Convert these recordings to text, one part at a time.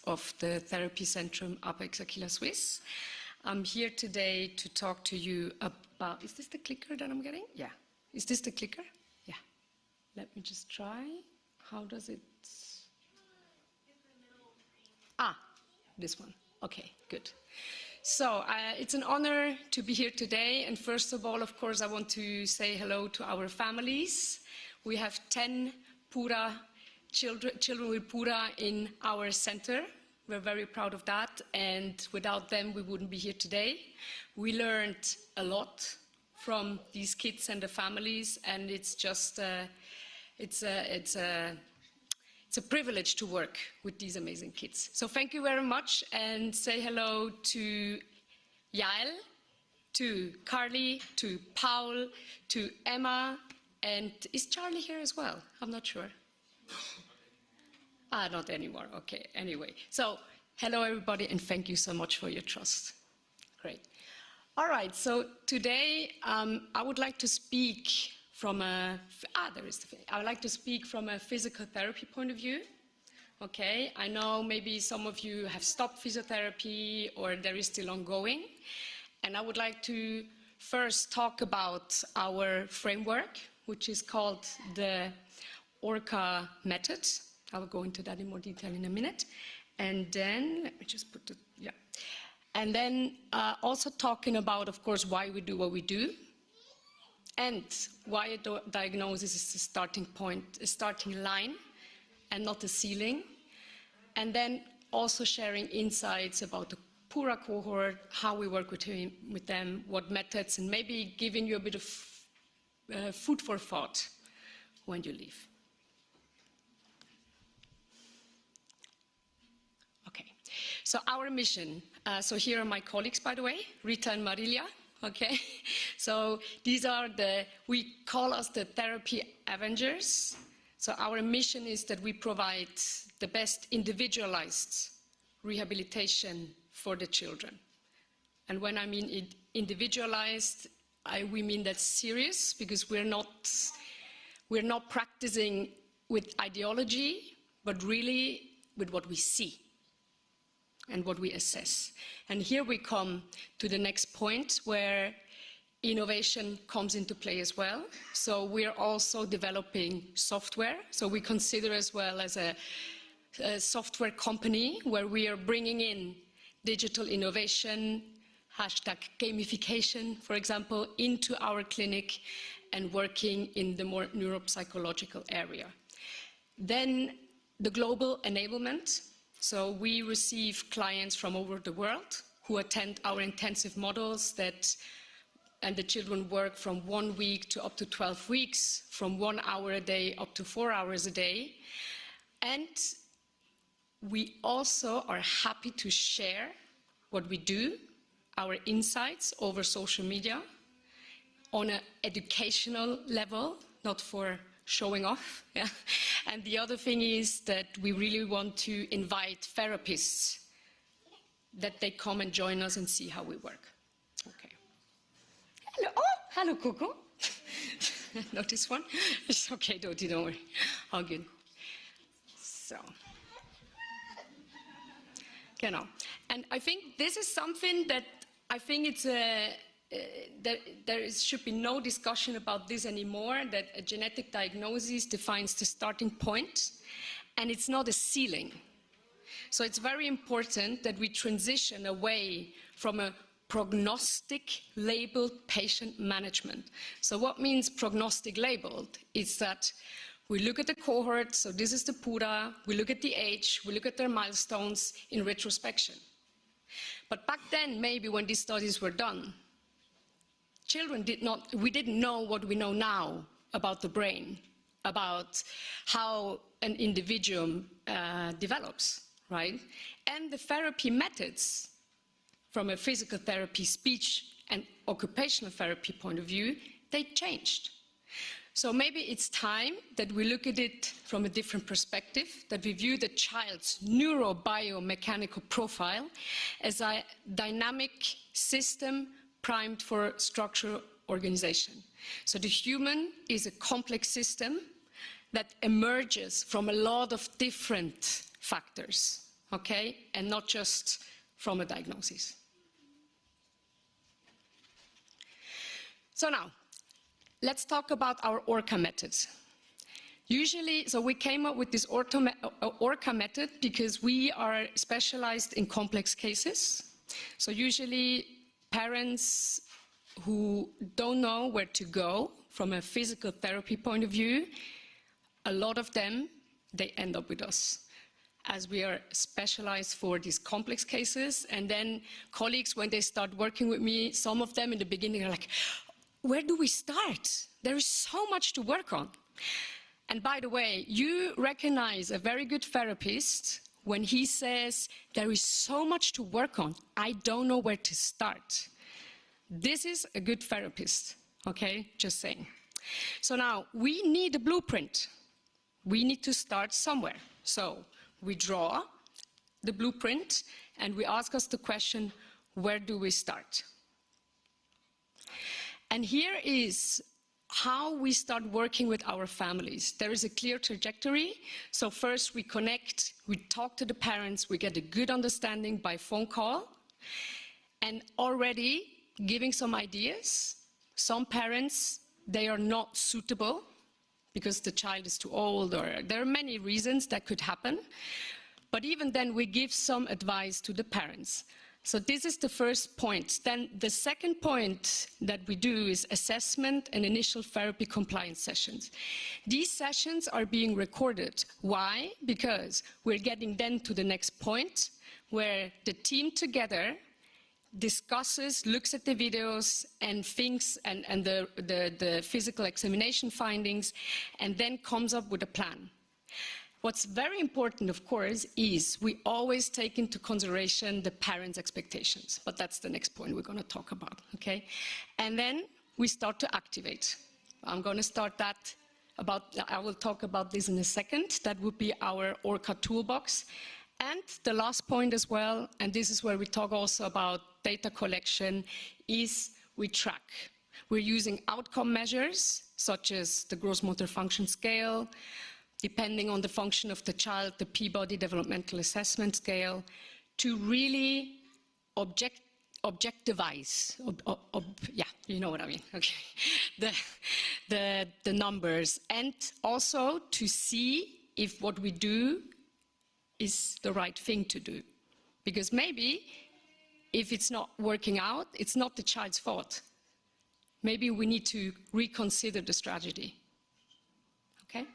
of the Therapy Centrum Apex Aquila Swiss. I'm here today to talk to you about, is this the clicker that I'm getting? Yeah. Is this the clicker? Yeah. Let me just try. How does it? This one. Okay, good. So it's an honor to be here today. And first of all, of course, I want to say hello to our families. We have 10 PURA children with PURA in our center. We're very proud of that. And without them, we wouldn't be here today. We learned a lot from these kids and the families. And it's just, it's a privilege to work with these amazing kids. So thank you very much, and say hello to Yael, to Carly, to Paul, to Emma, and is Charlie here as well? I'm not sure. Not anymore. Okay, anyway. So hello everybody, and thank you so much for your trust. Great. All right, so today I would like to speak from a, I would like to speak from a physical therapy point of view. Okay, I know maybe some of you have stopped physiotherapy or there is still ongoing. And I would like to first talk about our framework, which is called the ORCA method. I will go into that in more detail in a minute. And then, let me just put the, yeah. And then also talking about, of course, why we do what we do. And why a diagnosis is the starting point, a starting line, and not a ceiling. And then also sharing insights about the PURA cohort, how we work with them, what methods, and maybe giving you a bit of food for thought when you leave. Okay, so our mission. So here are my colleagues, by the way, Rita and Marilia. Okay, so these are we call us the Therapy Avengers. So our mission is that we provide the best individualized rehabilitation for the children. And when I mean individualized, we mean that serious, because we're not practicing with ideology, but really with what we see and what we assess. And here we come to the next point where innovation comes into play as well. So we're also developing software. So we consider as well as a software company where we are bringing in digital innovation, #gamification, for example, into our clinic and working in the more neuropsychological area. Then the global enablement. So we receive clients from over the world who attend our intensive models and the children work from 1 week to up to 12 weeks, from 1 hour a day up to 4 hours a day. And we also are happy to share what we do, our insights over social media on an educational level, not for showing off. Yeah. And the other thing is that we really want to invite therapists that they come and join us and see how we work. Okay. Hello. Oh, hello, Coco. Not this one. It's okay, Doti, don't worry. All good. So. Genau. And I think this is something that I think it's there should be no discussion about this anymore, that a genetic diagnosis defines the starting point, and it's not a ceiling. So it's very important that we transition away from a prognostic labeled patient management. So what means prognostic labeled? It's that we look at the cohort, so this is the PURA, we look at the age, we look at their milestones in retrospection. But back then, maybe when these studies were done, we didn't know what we know now about the brain, about how an individuum develops, right? And the therapy methods, from a physical therapy, speech, and occupational therapy point of view, they changed. So maybe it's time that we look at it from a different perspective, that we view the child's neurobiomechanical profile as a dynamic system primed for structural organization. So the human is a complex system that emerges from a lot of different factors. okay, and not just from a diagnosis. So now, let's talk about our ORCA method. Usually, so we came up with this ORCA method because we are specialized in complex cases. So usually, parents who don't know where to go from a physical therapy point of view, a lot of them, they end up with us, as we are specialized for these complex cases. And then colleagues, when they start working with me, some of them in the beginning are like, where do we start? There is so much to work on. And by the way, you recognize a very good therapist when he says, there is so much to work on, I don't know where to start. This is a good therapist, okay? Just saying. So now, we need a blueprint. We need to start somewhere. So we draw the blueprint and we ask us the question, where do we start? And here is how we start working with our families. There is a clear trajectory. So first we connect, we talk to the parents, we get a good understanding by phone call, and already giving some ideas. Some parents, they are not suitable because the child is too old, or there are many reasons that could happen. But even then, we give some advice to the parents. So this is the first point. Then the second point that we do is assessment and initial therapy compliance sessions. These sessions are being recorded. Why? Because we're getting then to the next point where the team together discusses, looks at the videos and thinks and the physical examination findings, and then comes up with a plan. What's very important, of course, is we always take into consideration the parents' expectations, but that's the next point we're going to talk about, okay? And then we start to activate. I'm going to start that I will talk about this in a second. That would be our ORCA toolbox. And the last point as well, and this is where we talk also about data collection, is we track. We're using outcome measures, such as the gross motor function scale, depending on the function of the child, the Peabody Developmental Assessment Scale, to really objectivize, yeah, you know what I mean, okay, the numbers, and also to see if what we do is the right thing to do. Because maybe if it's not working out, it's not the child's fault. Maybe we need to reconsider the strategy, okay?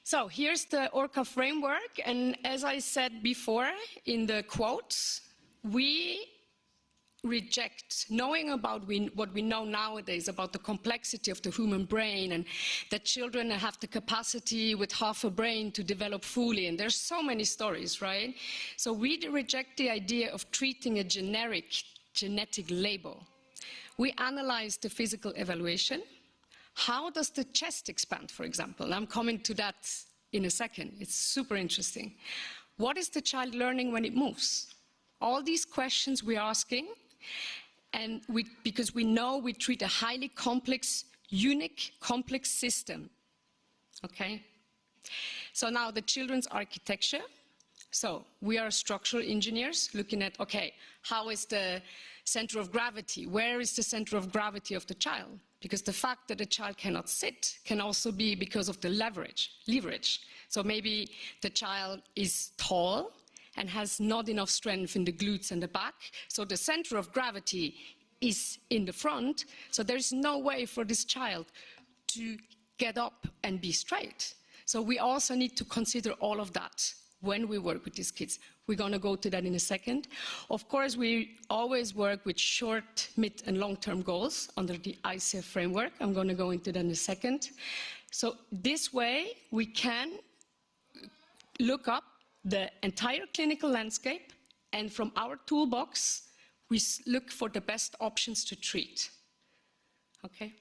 So here's the ORCA framework, and as I said before in the quotes, we reject, knowing about what we know nowadays about the complexity of the human brain, and that children have the capacity with half a brain to develop fully, and there's so many stories, right? So we reject the idea of treating a generic genetic label. We analyze the physical evaluation. How does the chest expand, for example? I'm coming to that in a second. It's super interesting. What is the child learning when it moves? All these questions we're asking, and because we know we treat a highly complex, unique, complex system. Okay? So now the children's architecture. So we are structural engineers looking at, okay, how is the center of gravity? Where is the center of gravity of the child? Because the fact that a child cannot sit can also be because of the leverage. So maybe the child is tall and has not enough strength in the glutes and the back, so the center of gravity is in the front, so there's no way for this child to get up and be straight. So we also need to consider all of that when we work with these kids. We're going to go to that in a second. Of course, we always work with short, mid, and long-term goals under the ICF framework. I'm going to go into that in a second. So this way, we can look up the entire clinical landscape, and from our toolbox, we look for the best options to treat. Okay?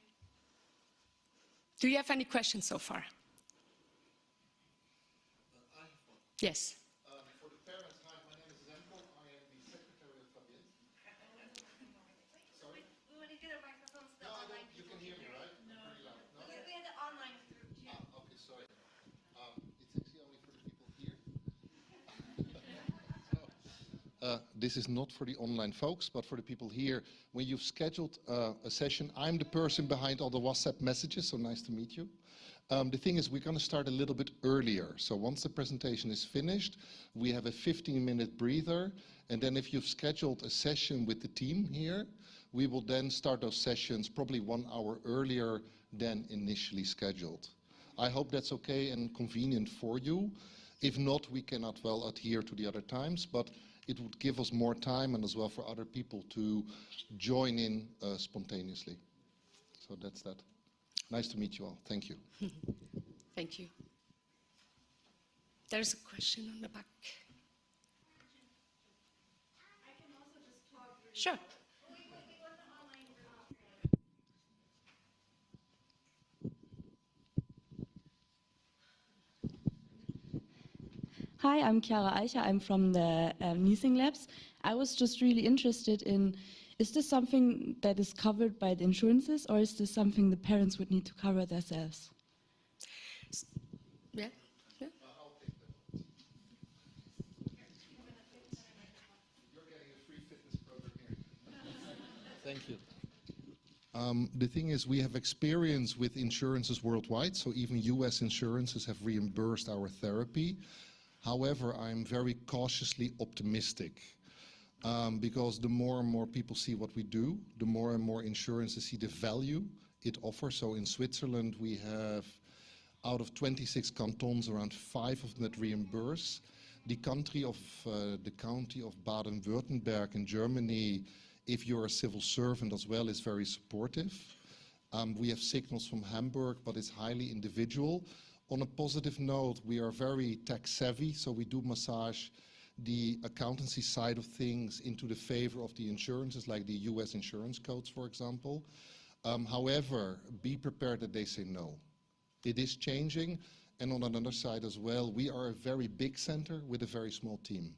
Do you have any questions so far? Yes. For the parents, hi, my name is Remco. I am the secretary of Fabienne. Sorry? We want to get a microphone so the No, online you can hear me, right? No. Pretty loud. No? We had the online group too. Okay, sorry. this is not for the online folks, but for the people here. When you've scheduled a session, I'm the person behind all the WhatsApp messages, so nice to meet you. The thing is, we're going to start a little bit earlier. So once the presentation is finished, we have a 15-minute breather. And then if you've scheduled a session with the team here, we will then start those sessions probably 1 hour earlier than initially scheduled. I hope that's okay and convenient for you. If not, we cannot well adhere to the other times, but it would give us more time and as well for other people to join in spontaneously. So that's that. Nice to meet you all. Thank you. Thank you. There's a question on the back. I can also just talk. Sure. Hi, I'm Chiara Eicher. I'm from the Niesing Labs. I was just really interested in, is this something that is covered by the insurances, or is this something the parents would need to cover themselves? Yeah. Yeah. I'll take that. You're getting a free fitness program here. Thank you. The thing is, we have experience with insurances worldwide, so even US insurances have reimbursed our therapy. However, I'm very cautiously optimistic because the more and more people see what we do, the more and more insurances see the value it offers. So in Switzerland, we have, out of 26 cantons, around 5 of them that reimburse. The county of Baden-Württemberg in Germany, if you're a civil servant as well, is very supportive. We have signals from Hamburg, but it's highly individual. On a positive note, we are very tech savvy, so we do massage the accountancy side of things into the favor of the insurances, like the US insurance codes, for example. However, be prepared that they say no. It is changing, and on another side as well, we are a very big center with a very small team.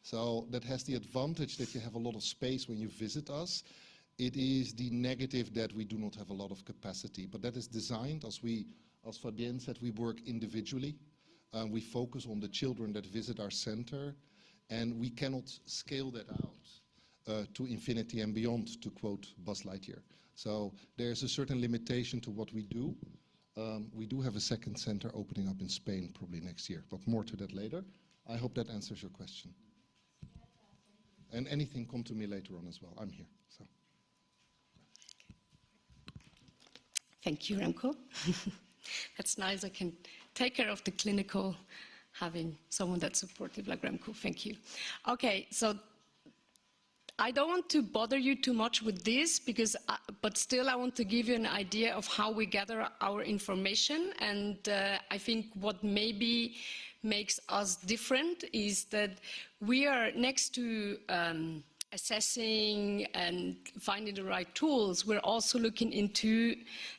So that has the advantage that you have a lot of space when you visit us. It is the negative that we do not have a lot of capacity, but that is designed, as Fabienne said, we work individually. We focus on the children that visit our center, and we cannot scale that out to infinity and beyond, to quote Buzz Lightyear. So there's a certain limitation to what we do. We do have a second center opening up in Spain probably next year, but more to that later. I hope that answers your question. And anything, come to me later on as well. I'm here. So. Thank you, Remco. That's nice. I can take care of the clinical, having someone that's supportive like Remco. Thank you. Okay, so I don't want to bother you too much with this, but still I want to give you an idea of how we gather our information. And I think what maybe makes us different is that we are, next to assessing and finding the right tools, we're also looking into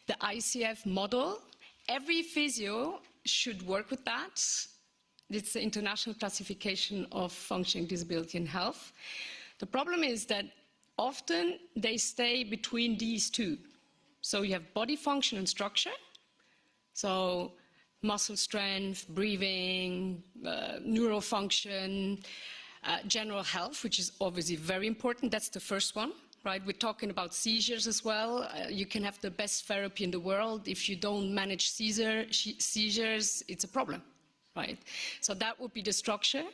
the ICF model. Every physio should work with that. It's the International Classification of Functioning Disability and Health. The problem is that often they stay between these two. So you have body function and structure, so muscle strength, breathing, neural function, general health, which is obviously very important. That's the first one, right? We're talking about seizures as well. You can have the best therapy in the world. If you don't manage seizures, it's a problem. Right? So that would be the structure.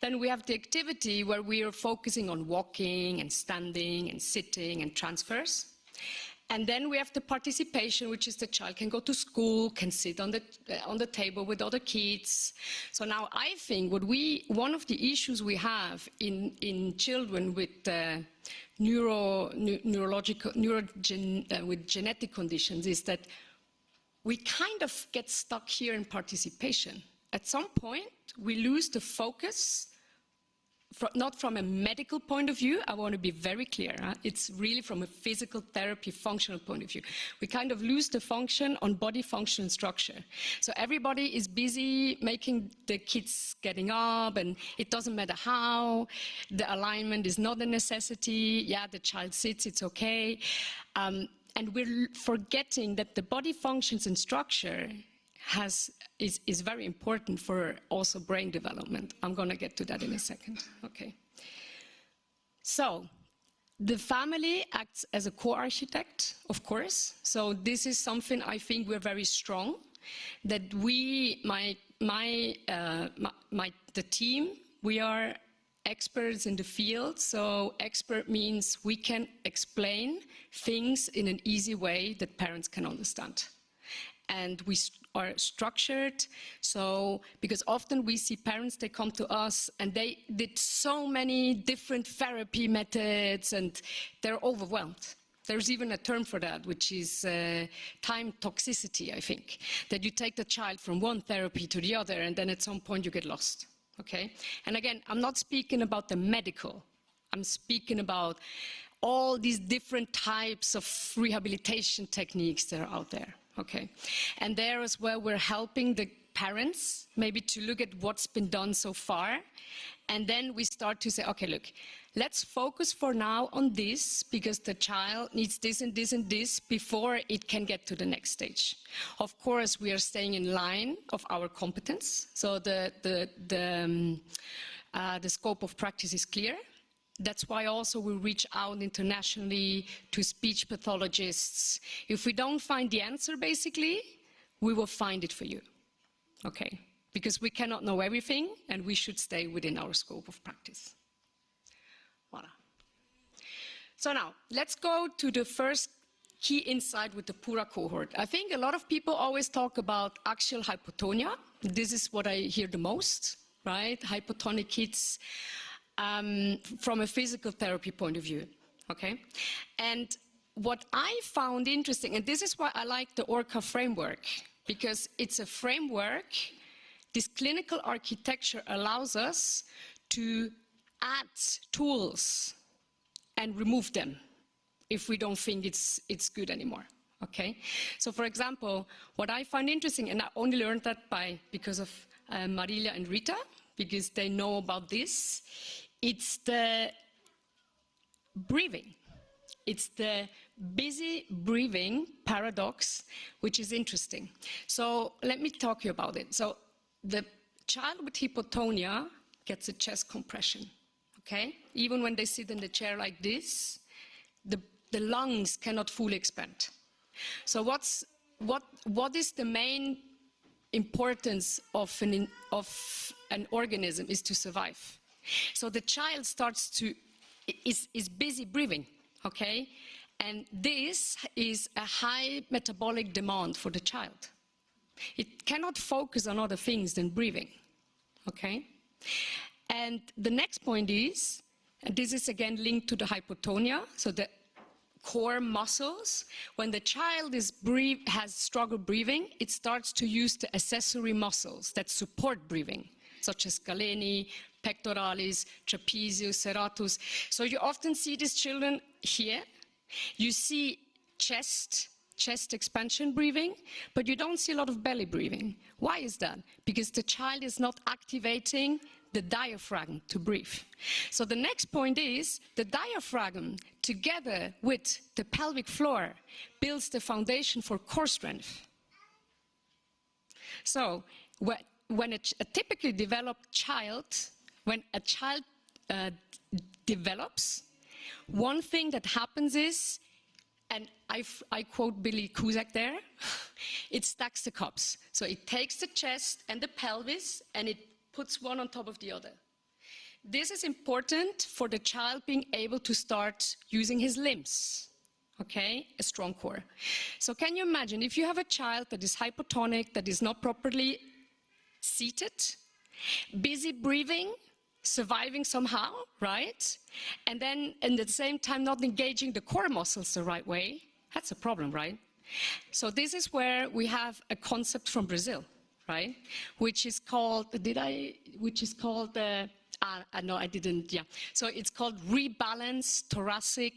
Then we have the activity where we are focusing on walking and standing and sitting and transfers. And then we have the participation, which is the child can go to school, can sit on the table with other kids. So now I think one of the issues we have in children with with genetic conditions is that we kind of get stuck here in participation. At some point, we lose the focus, not from a medical point of view. I want to be very clear. It's really from a physical therapy, functional point of view. We kind of lose the function on body function and structure. So everybody is busy making the kids getting up, and it doesn't matter how. The alignment is not a necessity. Yeah, the child sits, it's okay. And we're forgetting that the body functions and structure is very important for also brain development. I'm going to get to that in a second. Okay. So, the family acts as a co-architect, of course. So this is something I think we're very strong, that we, the team, we are experts in the field. So expert means we can explain things in an easy way that parents can understand. And we are structured, so, because often we see parents, they come to us and they did so many different therapy methods and they're overwhelmed. There's even a term for that, which is time toxicity, I think. That you take the child from one therapy to the other and then at some point you get lost, okay? And again, I'm not speaking about the medical. I'm speaking about all these different types of rehabilitation techniques that are out there. Okay, and there as well, we're helping the parents maybe to look at what's been done so far. And then we start to say, okay, look, let's focus for now on this because the child needs this and this and this before it can get to the next stage. Of course, we are staying in line of our competence. So the scope of practice is clear. That's why also we reach out internationally to speech pathologists. If we don't find the answer, basically, we will find it for you, okay? Because we cannot know everything, and we should stay within our scope of practice. Voilà. So now, let's go to the first key insight with the PURA cohort. I think a lot of people always talk about axial hypotonia. This is what I hear the most, right? Hypotonic kids. From a physical therapy point of view, okay? And what I found interesting, and this is why I like the ORCA framework, because it's a framework, this clinical architecture allows us to add tools and remove them if we don't think it's good anymore, okay? So for example, what I find interesting, and I only learned that because of Marilia and Rita, because they know about this, it's the breathing. It's the busy breathing paradox, which is interesting. So let me talk to you about it. So the child with hypotonia gets a chest compression, okay? Even when they sit in the chair like this, the lungs cannot fully expand. So what is the main importance of an organism is to survive. So the child starts to, is busy breathing, okay? And this is a high metabolic demand for the child. It cannot focus on other things than breathing, okay? And the next point is, and this is again linked to the hypotonia, so the core muscles, when the child has struggle breathing, it starts to use the accessory muscles that support breathing, such as scaleni, pectoralis, trapezius, serratus. So you often see these children here. You see chest expansion breathing, but you don't see a lot of belly breathing. Why is that? Because the child is not activating the diaphragm to breathe. So the next point is the diaphragm, together with the pelvic floor, builds the foundation for core strength. So when a typically developed child, when a child develops, one thing that happens is, and I quote Billy Cusack there, it stacks the cups. So it takes the chest and the pelvis and it puts one on top of the other. This is important for the child being able to start using his limbs, okay? A strong core. So can you imagine if you have a child that is hypotonic, that is not properly seated, busy breathing, surviving somehow, right? And then at the same time not engaging the core muscles the right way, that's a problem, right? So this is where we have a concept from Brazil, right? Which is called, no, I didn't, yeah. So it's called rebalance thoracic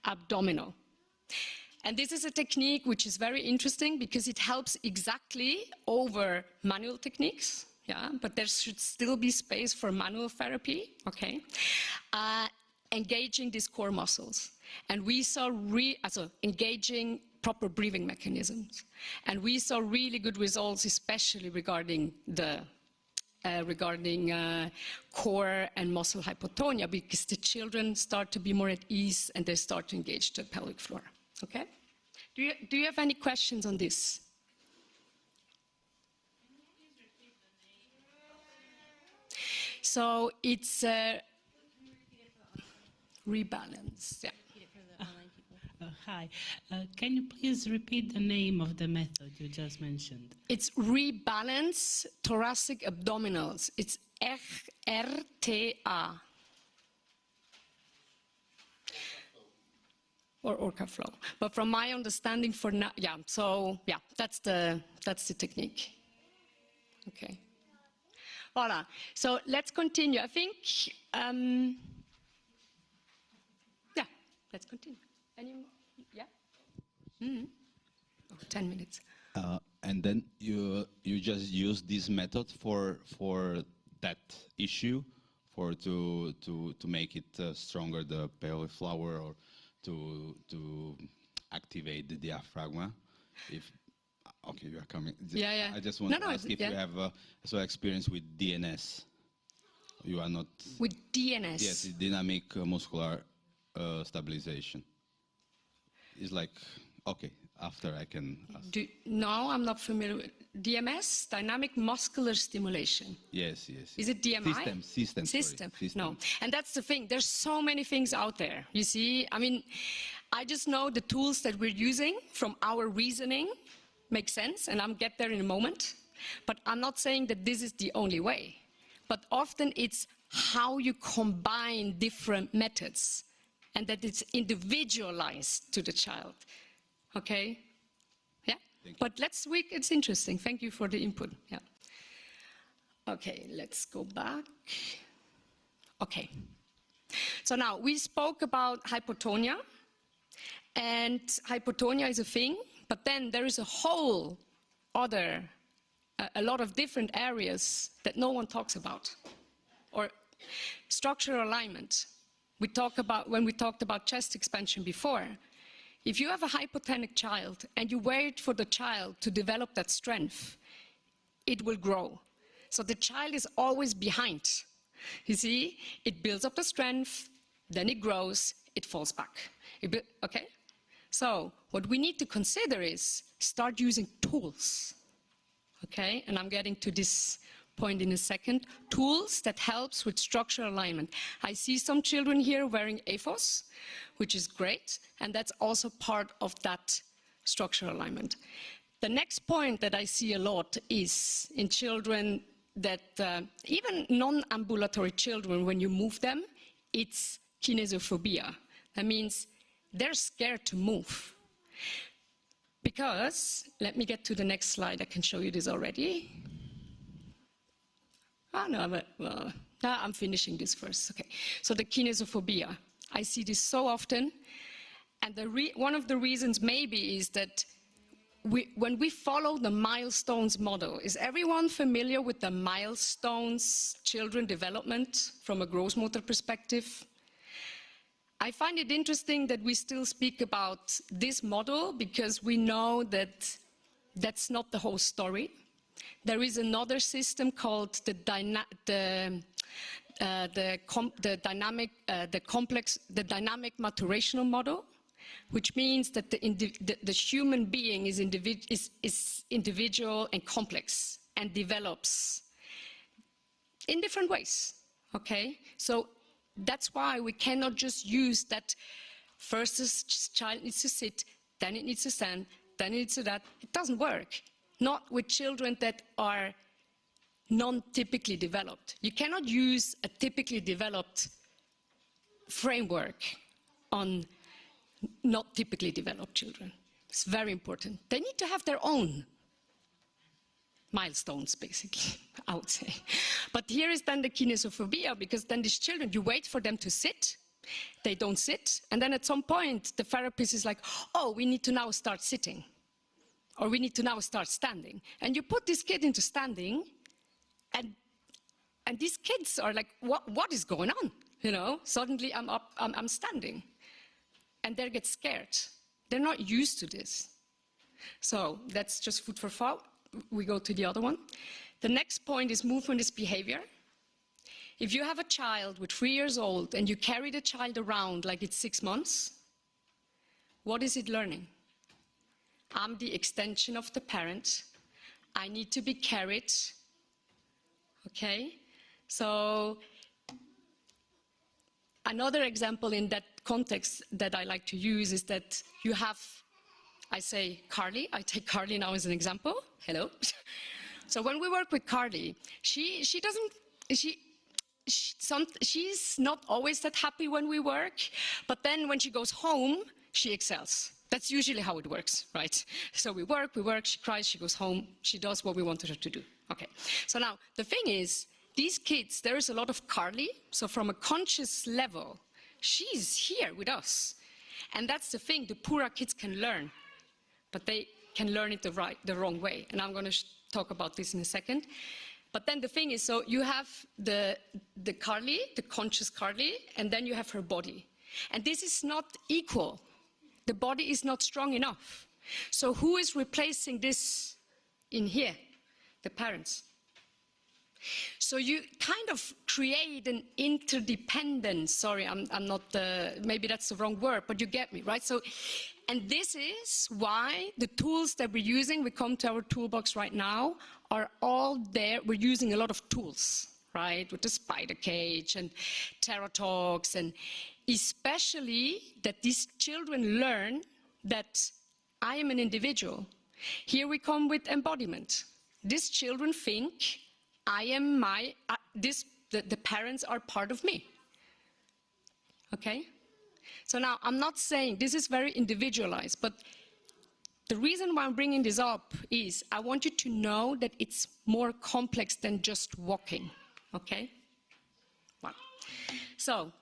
abdominal. And this is a technique which is very interesting because it helps exactly over manual techniques, yeah, but there should still be space for manual therapy, okay? Engaging these core muscles. And we saw engaging proper breathing mechanisms. And we saw really good results, especially regarding the regarding core and muscle hypotonia, because the children start to be more at ease and they start to engage the pelvic floor. Okay? Do you have any questions on this? So it's rebalance. Yeah. Hi. Can you please repeat the name of the method you just mentioned? It's rebalance thoracic abdominals. It's RTA. Or ORCA flow. But from my understanding for now, yeah, so yeah, that's the technique. Okay. Voilà. So let's continue. I think, yeah, let's continue. Yeah? Mm-hmm. Oh, 10 minutes. And then you just use this method for that issue, to make it stronger, the pelvic floor, or to activate the diaphragm. If okay, you are coming. Yeah. I just want to ask if you have experience with DNS. You are not with DNS. Yes, dynamic muscular stabilization. It's like okay. After I can ask. No, I'm not familiar with DMS, dynamic muscular stimulation. Yes. Is it DMI? System. No, and that's the thing. There's so many things out there. You see, I mean, I just know the tools that we're using from our reasoning make sense, and I'll get there in a moment. But I'm not saying that this is the only way. But often it's how you combine different methods, and that it's individualized to the child. Okay? Yeah? But it's interesting. Thank you for the input. Yeah. Okay, let's go back. Okay. So now we spoke about hypotonia, and hypotonia is a thing, but then there is a whole other, a lot of different areas that no one talks about. Or structural alignment. When we talked about chest expansion before, if you have a hypotonic child and you wait for the child to develop that strength, it will grow. So the child is always behind. You see, it builds up the strength, then it grows, it falls back. Okay? So what we need to consider is start using tools. Okay? And I'm getting to this point in a second. Tools that helps with structural alignment. I see some children here wearing AFOS, which is great, and that's also part of that structural alignment. The next point that I see a lot is in children that, even non-ambulatory children, when you move them, it's kinesiophobia. That means they're scared to move. Because, let me get to the next slide, I can show you this already. I'm finishing this first. Okay, so the kinesiophobia. I see this so often, and one of the reasons maybe is that when we follow the milestones model, is everyone familiar with the milestones children development from a gross motor perspective? I find it interesting that we still speak about this model because we know that that's not the whole story. There is another system called the dynamic maturational model, which means that the human being is individual and complex and develops in different ways. Okay, so that's why we cannot just use that. First, the child needs to sit, then it needs to stand, then it needs to that. It doesn't work. Not with children that are non-typically developed. You cannot use a typically developed framework on not typically developed children. It's very important. They need to have their own milestones, basically, I would say. But here is then the kinesiophobia, because then these children, you wait for them to sit, they don't sit, and then at some point the therapist is like, oh, we need to now start sitting. Or we need to now start standing. And you put this kid into standing, and these kids are like, what is going on? You know, suddenly I'm up, I'm standing. And they get scared. They're not used to this. So that's just food for thought. We go to the other one. The next point is movement is behavior. If you have a child with 3 years old and you carry the child around like it's 6 months, what is it learning? I'm the extension of the parent. I need to be carried. Okay? So another example in that context that I like to use is that you have, I say Carly, I take Carly now as an example. Hello. So when we work with Carly, she's not always that happy when we work, but then when she goes home, she excels. That's usually how it works, right? So we work, she cries, she goes home, she does what we wanted her to do. Okay. So now, the thing is, these kids, there is a lot of Carly, so from a conscious level, she's here with us. And that's the thing, the PURA kids can learn, but they can learn it the wrong way. And I'm going to talk about this in a second. But then the thing is, so you have the Carly, the conscious Carly, and then you have her body. And this is not equal. The body is not strong enough. So who is replacing this in here? The parents. So you kind of create an interdependence. Sorry, I'm not, maybe that's the wrong word, but you get me, right? So, and this is why the tools that we're using, we come to our toolbox right now, are all there. We're using a lot of tools, right? With the spider cage and Terra Talks, and especially that these children learn that I am an individual. Here we come with embodiment. These children think I am the parents are part of me. Okay? So now, I'm not saying, this is very individualized, but the reason why I'm bringing this up is I want you to know that it's more complex than just walking. Okay? Well, so,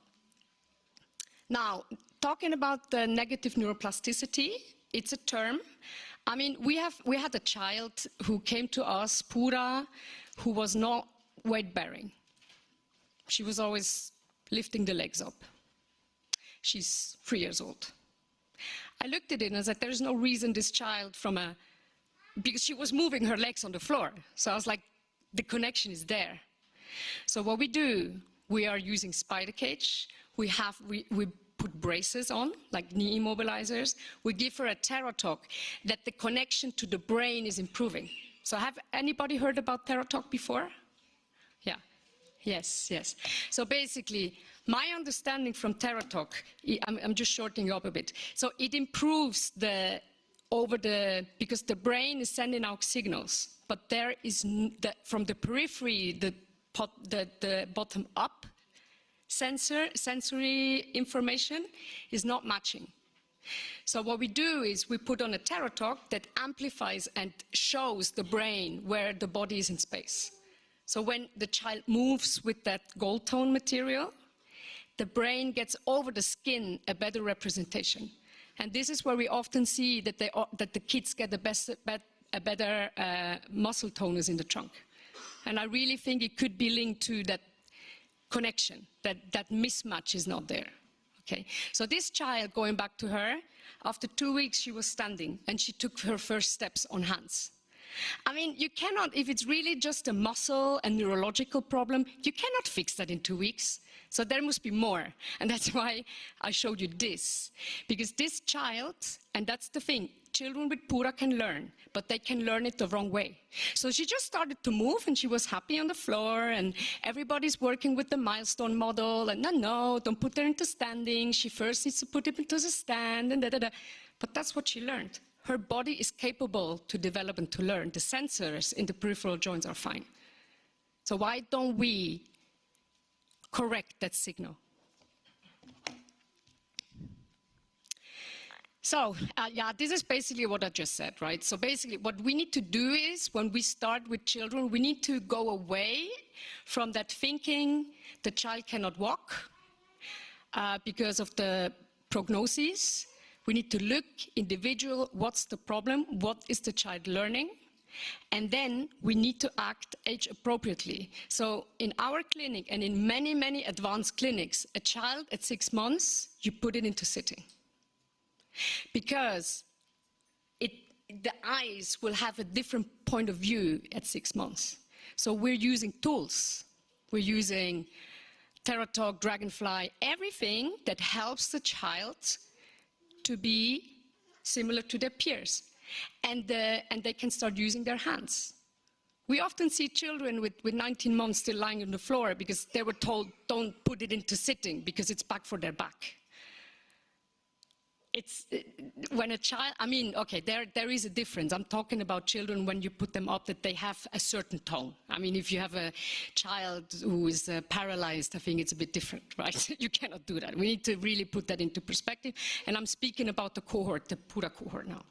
now, talking about the negative neuroplasticity, it's a term. I mean, we had a child who came to us, PURA, who was not weight-bearing. She was always lifting the legs up. She's 3 years old. I looked at it and I said, there's no reason this child because she was moving her legs on the floor. So I was like, the connection is there. So what we do, we are using spider cage. We put braces on, like knee immobilizers. We give her a Terra Talk that the connection to the brain is improving. So have anybody heard about Terra Talk before? Yeah. Yes. So basically, my understanding from Terra Talk, I'm just shortening up a bit. So it improves because the brain is sending out signals, but there is, from the periphery, the bottom up sensory information is not matching. So what we do is we put on a Terra Talk that amplifies and shows the brain where the body is in space. So when the child moves with that gold tone material, the brain gets over the skin a better representation. And this is where we often see that the kids get a better muscle tonus in the trunk. And I really think it could be linked to that connection, that mismatch is not there. Okay, so this child, going back to her, after 2 weeks she was standing and she took her first steps on hands. I mean, you cannot, if it's really just a muscle and neurological problem, you cannot fix that in 2 weeks. So there must be more. And that's why I showed you this. Because this child, and that's the thing, children with PURA can learn, but they can learn it the wrong way. So she just started to move and she was happy on the floor and everybody's working with the milestone model and no, don't put her into standing. She first needs to put it into the stand and da. But that's what she learned. Her body is capable to develop and to learn. The sensors in the peripheral joints are fine. So why don't we correct that signal? So, this is basically what I just said, right? So basically what we need to do is, when we start with children, we need to go away from that thinking the child cannot walk because of the prognosis. We need to look individual, what's the problem, what is the child learning, and then we need to act age appropriately. So in our clinic and in many, many advanced clinics, a child at 6 months, you put it into sitting. Because the eyes will have a different point of view at 6 months. So we're using tools. We're using TerraTalk, Dragonfly, everything that helps the child to be similar to their peers. And they can start using their hands. We often see children with 19 months still lying on the floor because they were told, don't put it into sitting because it's bad for their back. It's when a child, I mean, okay, there is a difference. I'm talking about children when you put them up that they have a certain tone. I mean, if you have a child who is paralyzed, I think it's a bit different, right? You cannot do that. We need to really put that into perspective. And I'm speaking about the cohort, the PURA cohort now.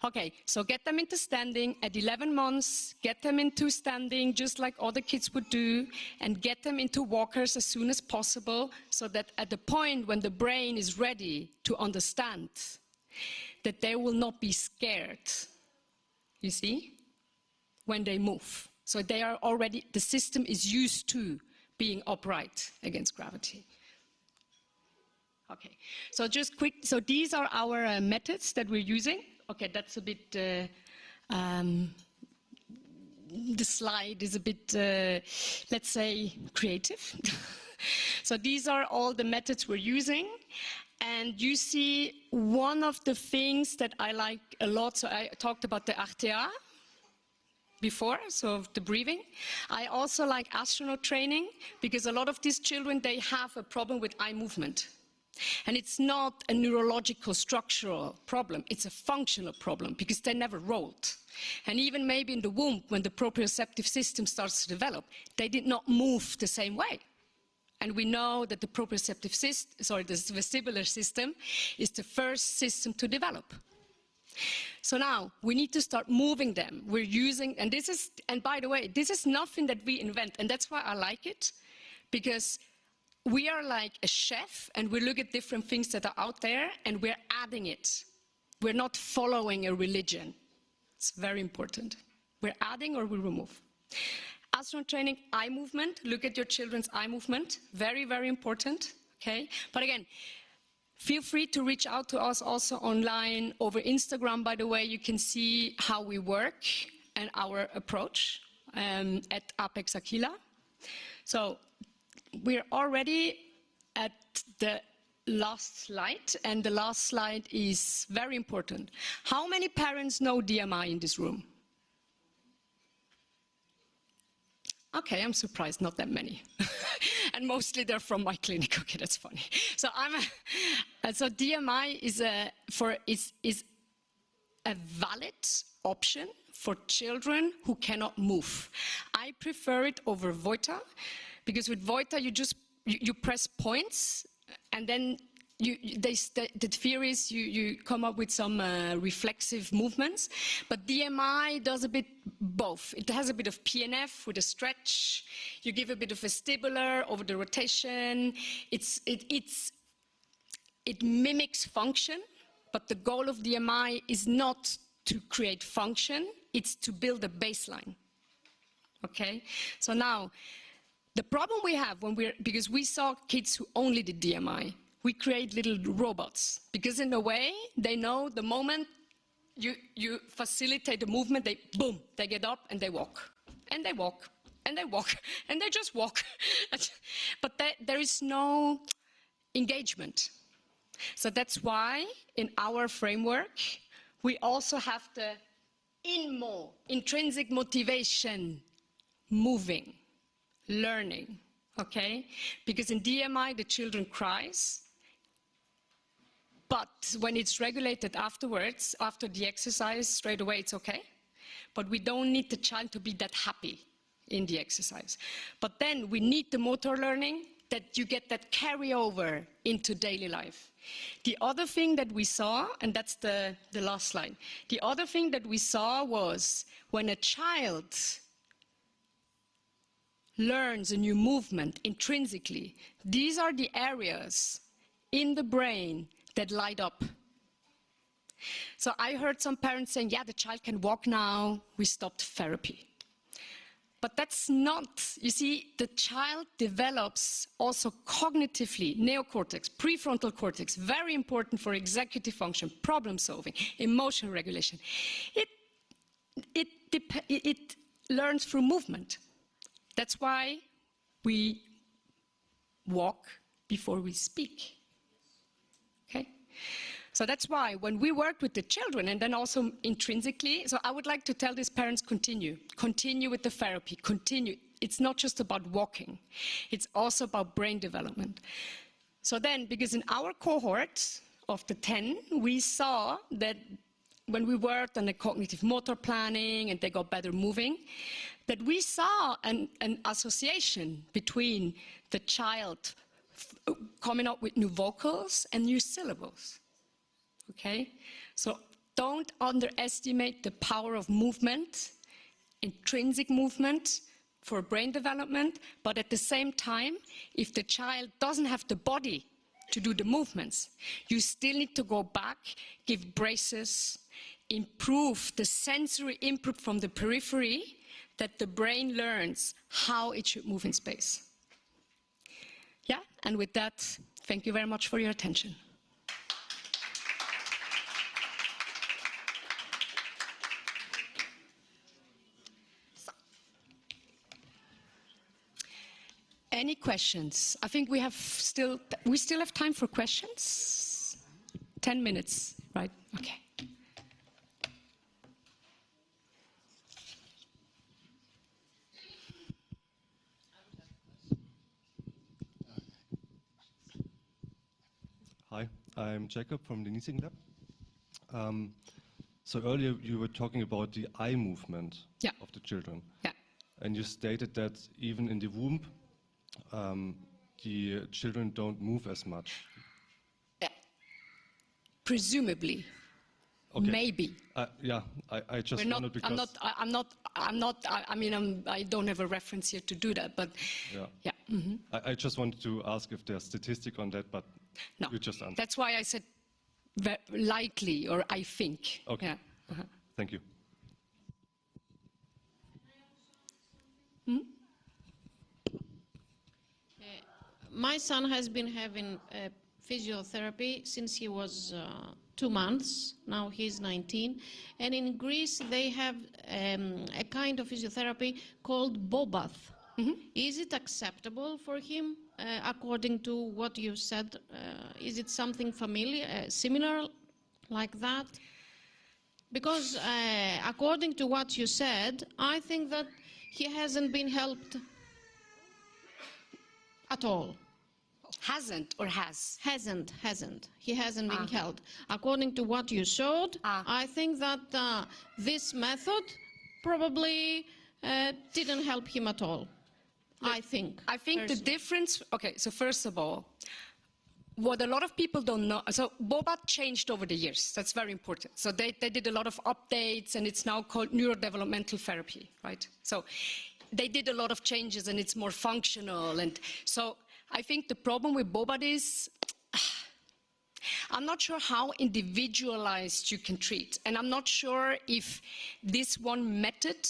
Okay, so get them into standing at 11 months, get them into standing just like other kids would do, and get them into walkers as soon as possible so that at the point when the brain is ready to understand, that they will not be scared, you see, when they move. So they are already, the system is used to being upright against gravity. Okay, so just quick, so these are our methods that we're using. Okay, that's a bit, the slide is a bit, let's say, creative. So these are all the methods we're using. And you see one of the things that I like a lot, so I talked about the RTA before, so the breathing. I also like astronaut training because a lot of these children, they have a problem with eye movement. And it's not a neurological, structural problem, it's a functional problem because they never rolled. And even maybe in the womb, when the proprioceptive system starts to develop, they did not move the same way. And we know that the proprioceptive system, the vestibular system, is the first system to develop. So now, we need to start moving them. We're using, and this is, and by the way, this is nothing that we invent, and that's why I like it, because we are like a chef, and we look at different things that are out there, and we're adding it. We're not following a religion. It's very important. We're adding or we remove. Astronaut training, eye movement. Look at your children's eye movement. Very, very important. Okay. But again, feel free to reach out to us also online over Instagram. By the way, you can see how we work and our approach at Apex Aquila. So we're already at the last slide, and the last slide is very important. How many parents know DMI in this room? Okay, I'm surprised, not that many. And mostly they're from my clinic. Okay, that's funny. So so DMI is a valid option for children who cannot move. I prefer it over Voita, because with Voita you press points, and then the theory is you come up with some reflexive movements, but DMI does a bit both. It has a bit of PNF with a stretch. You give a bit of vestibular over the rotation. It mimics function, but the goal of DMI is not to create function, it's to build a baseline. Okay, so now the problem we have because we saw kids who only did DMI, we create little robots, because in a way, they know the moment you facilitate the movement, they get up and they walk, and they walk, and they walk, and they just walk. But there is no engagement. So that's why in our framework, we also have the intrinsic motivation, moving, learning, okay? Because in DMI, the children cries, but when it's regulated afterwards, after the exercise, straight away it's okay. But we don't need the child to be that happy in the exercise. But then we need the motor learning, that you get that carryover into daily life. The other thing that we saw, and that's the last slide, the other thing that we saw was when a child learns a new movement intrinsically, these are the areas in the brain that light up. So I heard some parents saying, yeah, the child can walk now, we stopped therapy. But that's not, you see, the child develops also cognitively, neocortex, prefrontal cortex, very important for executive function, problem solving, emotion regulation. It learns through movement. That's why we walk before we speak. Okay? So that's why when we work with the children, and then also intrinsically, so I would like to tell these parents, continue with the therapy, continue. It's not just about walking, it's also about brain development. So then, because in our cohort of the 10, we saw that when we worked on the cognitive motor planning and they got better moving, that we saw an association between the child coming up with new vocals and new syllables. Okay? So don't underestimate the power of movement, intrinsic movement for brain development, but at the same time, if the child doesn't have the body to do the movements, you still need to go back, give braces, improve the sensory input from the periphery, that the brain learns how it should move in space. Yeah, and with that, thank you very much for your attention. Any questions? I think we still have time for questions. 10 minutes, right? Okay. Hi, I'm Jacob from the Niesing Lab. So earlier you were talking about the eye movement of the children. Yeah. And you stated that even in the womb, the children don't move as much. Presumably. Okay. Maybe. Yeah, I just wondered because... I don't have a reference here to do that, but yeah. Mm-hmm. I just wanted to ask if there's statistic on that, but no. you just answered. That's why I said likely, or I think. Okay. Yeah. Uh-huh. Thank you. Hmm? My son has been having physiotherapy since he was 2 months. Now he's 19. And in Greece, they have a kind of physiotherapy called bobath. Mm-hmm. Is it acceptable for him, according to what you said? Is it something familiar, similar like that? Because according to what you said, I think that he hasn't been helped at all. Hasn't or has? Hasn't. He hasn't been helped. According to what you showed, I think that this method probably didn't help him at all. I think the difference, okay, so first of all, what a lot of people don't know, so bobath changed over the years. That's very important. So they did a lot of updates, and it's now called neurodevelopmental therapy, right? So they did a lot of changes, and it's more functional. And so I think the problem with bobath is, I'm not sure how individualized you can treat. And I'm not sure if this one method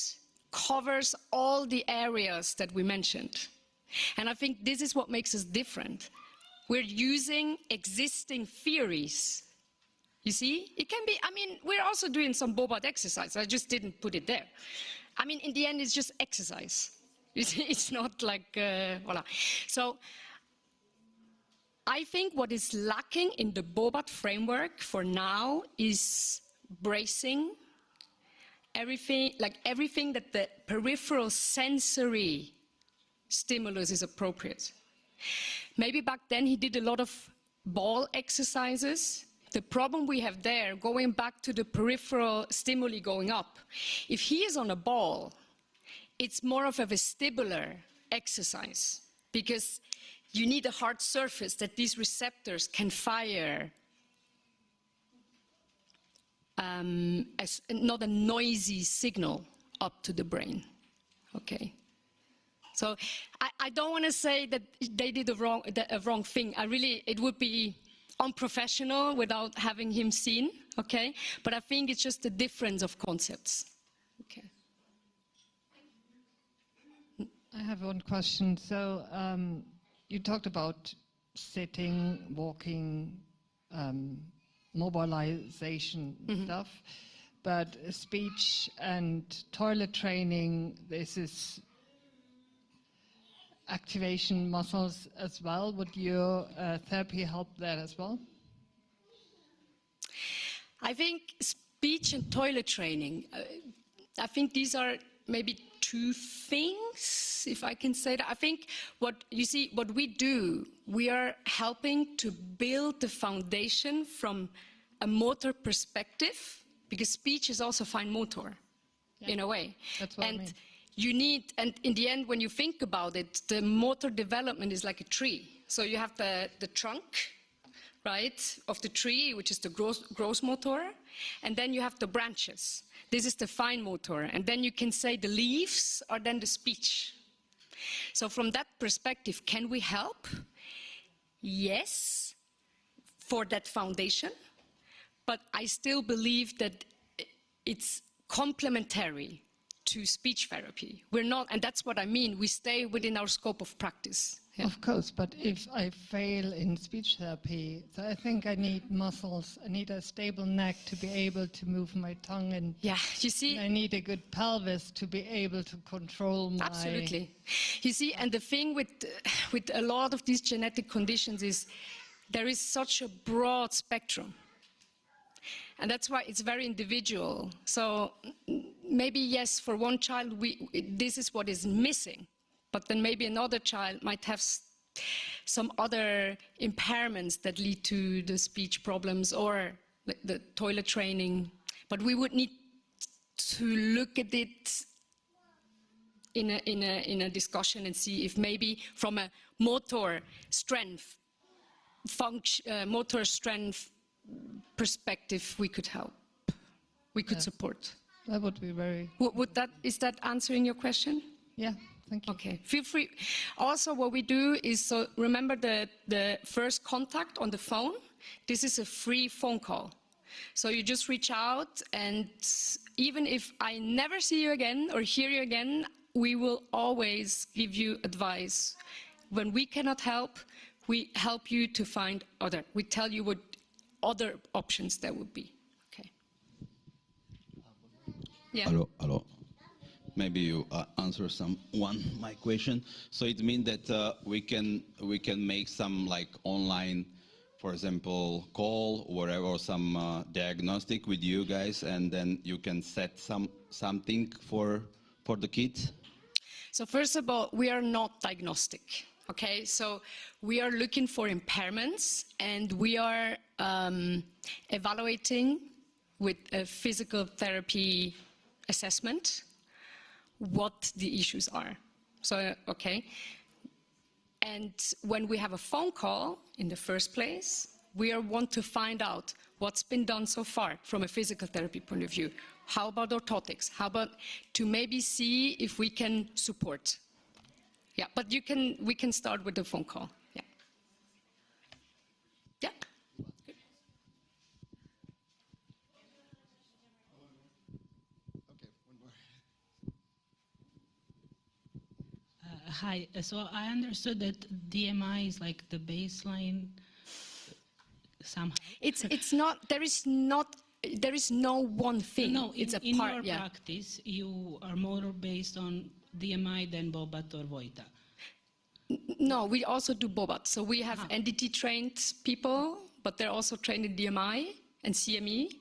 covers all the areas that we mentioned. And I think this is what makes us different. We're using existing theories. You see, it can be, we're also doing some bobath exercise. I just didn't put it there. In the end, it's just exercise. It's not like, voila. So I think what is lacking in the bobath framework for now is bracing, everything that the peripheral sensory stimulus is appropriate. Maybe back then he did a lot of ball exercises. The problem we have there, going back to the peripheral stimuli going up, if he is on a ball, it's more of a vestibular exercise, because you need a hard surface that these receptors can fire as not a noisy signal up to the brain. Okay. So I don't want to say that they did a wrong thing. It would be unprofessional without having him seen. Okay. But I think it's just a difference of concepts. Okay. I have one question. So you talked about sitting, walking, mobilization stuff. but speech and toilet training, this is activation muscles as well. Would your therapy help that as well? I think speech and toilet training, I think these are maybe two things, if I can say that. I think what we do, we are helping to build the foundation from a motor perspective, because speech is also fine motor, in a way. That's what I mean. You need, and in the end, when you think about it, the motor development is like a tree. So you have the trunk, right, of the tree, which is the gross motor, and then you have the branches. This is the fine motor, and then you can say the leaves are then the speech. So from that perspective, can we help? Yes, for that foundation, but I still believe that it's complementary to speech therapy. We're not, and that's what I mean, we stay within our scope of practice. Yeah. Of course, but if I fail in speech therapy, so I think I need muscles, I need a stable neck to be able to move my tongue, and yeah, you see, I need a good pelvis to be able to control my... Absolutely. You see, and the thing with a lot of these genetic conditions is there is such a broad spectrum. And that's why it's very individual. So maybe, yes, for one child, this is what is missing. But then maybe another child might have some other impairments that lead to the speech problems or the toilet training. But we would need to look at it in a discussion and see if maybe from a motor strength, perspective, we could help, we could support. That would be very... Is that answering your question? Yeah, thank you. Okay, feel free. Also, what we do is, so remember the first contact on the phone? This is a free phone call. So you just reach out, and even if I never see you again or hear you again, we will always give you advice. When we cannot help, we help you to find other. We tell you what other options there would be. Okay. Yeah. Hello. Maybe you answer my question. So it means that we can make some like online, for example, call or whatever, or some diagnostic with you guys, and then you can set something for the kids. So first of all, we are not diagnostic. Okay, so we are looking for impairments, and we are evaluating with a physical therapy assessment what the issues are. So, okay. And when we have a phone call in the first place, we want to find out what's been done so far from a physical therapy point of view. How about orthotics? How about to maybe see if we can support? Yeah, but we can start with the phone call. Yeah. Yeah. Okay, one more. Hi. So I understood that DMI is like the baseline somehow. It's not. There is no one thing. No, it's in a part. your practice, you are more based on DMI than Bobat or Voita. No, we also do Bobat. So we have NDT trained people, but they're also trained in DMI and CME,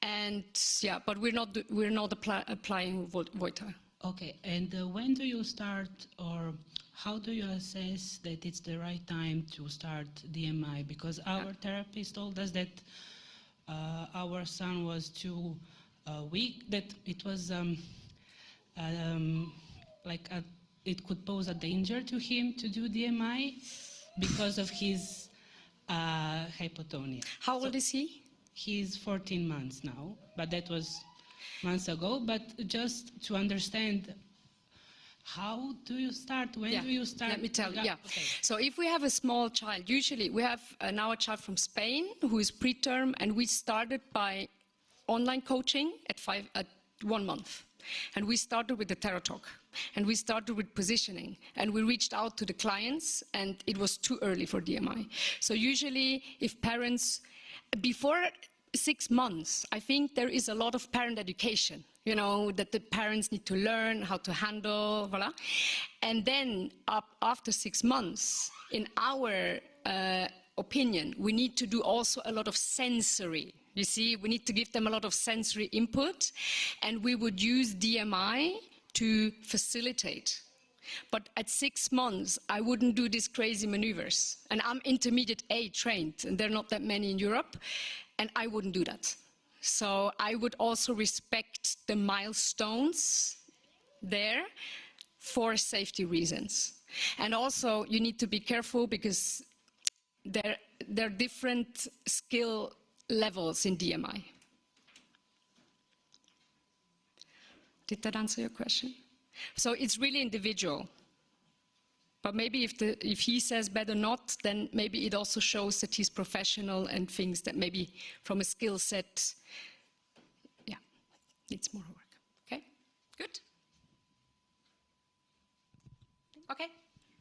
and yeah, but we're not applying Voita. Okay, and when do you start, or how do you assess that it's the right time to start DMI? Because our therapist told us that our son was too weak, that it was it could pose a danger to him to do DMI because of his hypotonia. How old is he? He's 14 months now, but that was months ago. But just to understand, how do you start? When do you start? Let me tell you. Yeah. Okay. So if we have a small child, usually we have now a child from Spain who is preterm, and we started by online coaching at 1 month. And we started with the Terra Talk, and we started with positioning, and we reached out to the clients, and it was too early for DMI. So usually if parents, before 6 months, I think there is a lot of parent education, you know, that the parents need to learn how to handle, voila. And then after 6 months, in our opinion, we need to do also a lot of sensory. You see, we need to give them a lot of sensory input, and we would use DMI to facilitate. But at 6 months, I wouldn't do these crazy maneuvers. And I'm intermediate A trained, and there are not that many in Europe, and I wouldn't do that. So I would also respect the milestones there for safety reasons. And also, you need to be careful because there are different skill levels in DMI. Did that answer your question? So it's really individual. But maybe if he says better not, then maybe it also shows that he's professional and things that maybe from a skill set, yeah, needs more work. Okay, good? Okay.